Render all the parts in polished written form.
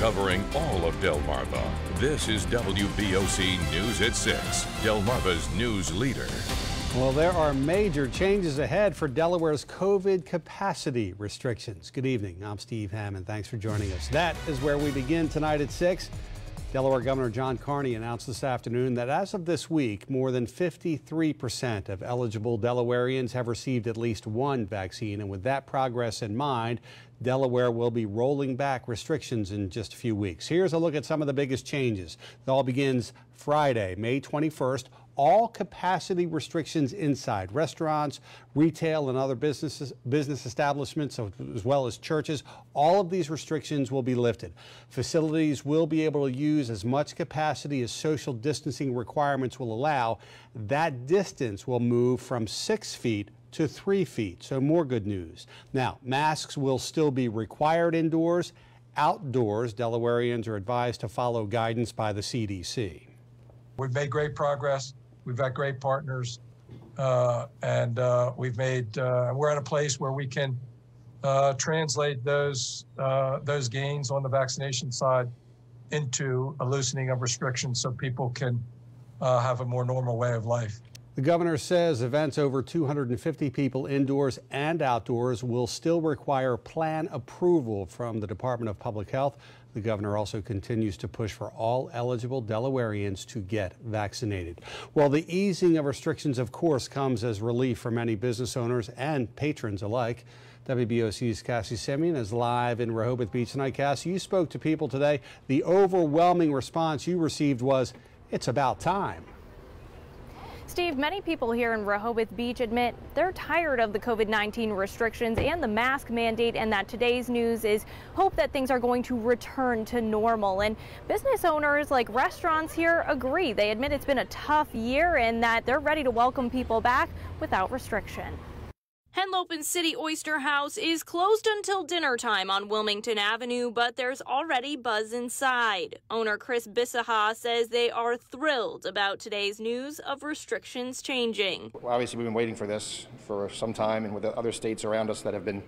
covering all of Delmarva. This is WBOC News at 6, Delmarva's news leader. Well, there are major changes ahead for Delaware's COVID capacity restrictions. Good evening. I'm Steve Hammond. Thanks for joining us. That is where we begin tonight at 6. Delaware Governor John Carney announced this afternoon that as of this week, more than 53% of eligible Delawareans have received at least one vaccine. And with that progress in mind, Delaware will be rolling back restrictions in just a few weeks. Here's a look at some of the biggest changes. It all begins Friday, May 21st. All capacity restrictions inside restaurants, retail, and other business establishments, as well as churches, all of these restrictions will be lifted. Facilities will be able to use as much capacity as social distancing requirements will allow. That distance will move from 6 feet to 3 feet, so more good news. Now, masks will still be required indoors. Outdoors, Delawareans are advised to follow guidance by the CDC. We've made great progress. We've got great partners, and we're at a place where we can translate those gains on the vaccination side into a loosening of restrictions so people can have a more normal way of life. The governor says events over 250 people indoors and outdoors will still require plan approval from the Department of Public Health. The governor also continues to push for all eligible Delawareans to get vaccinated. Well, the easing of restrictions, of course, comes as relief for many business owners and patrons alike. WBOC's Cassie Simeon is live in Rehoboth Beach tonight. Cassie, you spoke to people today. The overwhelming response you received was, "It's about time." Steve, many people here in Rehoboth Beach admit they're tired of the COVID-19 restrictions and the mask mandate, and that today's news is hope that things are going to return to normal. And business owners like restaurants here agree. They admit it's been a tough year and that they're ready to welcome people back without restriction. Henlopen City Oyster House is closed until dinner time on Wilmington Avenue, but there's already buzz inside. Owner Chris Bissaha says they are thrilled about today's news of restrictions changing. Well, obviously, we've been waiting for this for some time, and with the other states around us that have been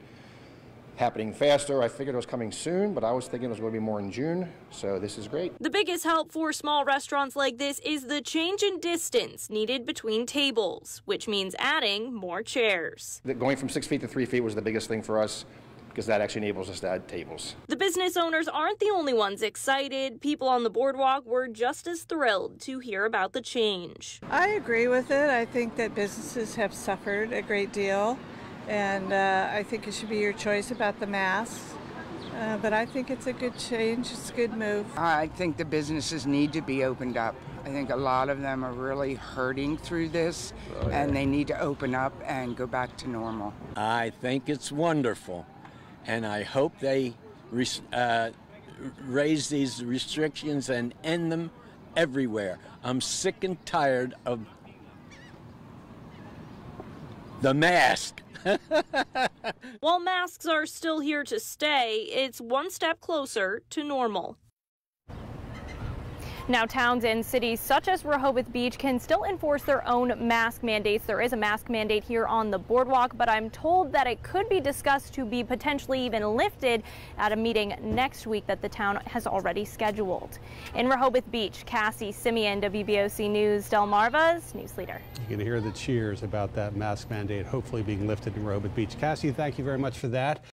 happening faster, I figured it was coming soon, but I was thinking it was going to be more in June, so this is great. The biggest help for small restaurants like this is the change in distance needed between tables, which means adding more chairs. Going from 6 feet to 3 feet was the biggest thing for us, because that actually enables us to add tables. The business owners aren't the only ones excited. People on the boardwalk were just as thrilled to hear about the change. I agree with it. I think that businesses have suffered a great deal. And I think it should be your choice about the masks. But I think it's a good change. It's a good move. I think the businesses need to be opened up. I think a lot of them are really hurting through this, and they need to open up and go back to normal. I think it's wonderful, and I hope they raise these restrictions and end them everywhere. I'm sick and tired of the mask. While masks are still here to stay, it's one step closer to normal. Now, towns and cities such as Rehoboth Beach can still enforce their own mask mandates. There is a mask mandate here on the boardwalk, but I'm told that it could be discussed to be potentially even lifted at a meeting next week that the town has already scheduled. In Rehoboth Beach, Cassie Simeon, WBOC News, Delmarva's news leader. You can hear the cheers about that mask mandate hopefully being lifted in Rehoboth Beach. Cassie, thank you very much for that.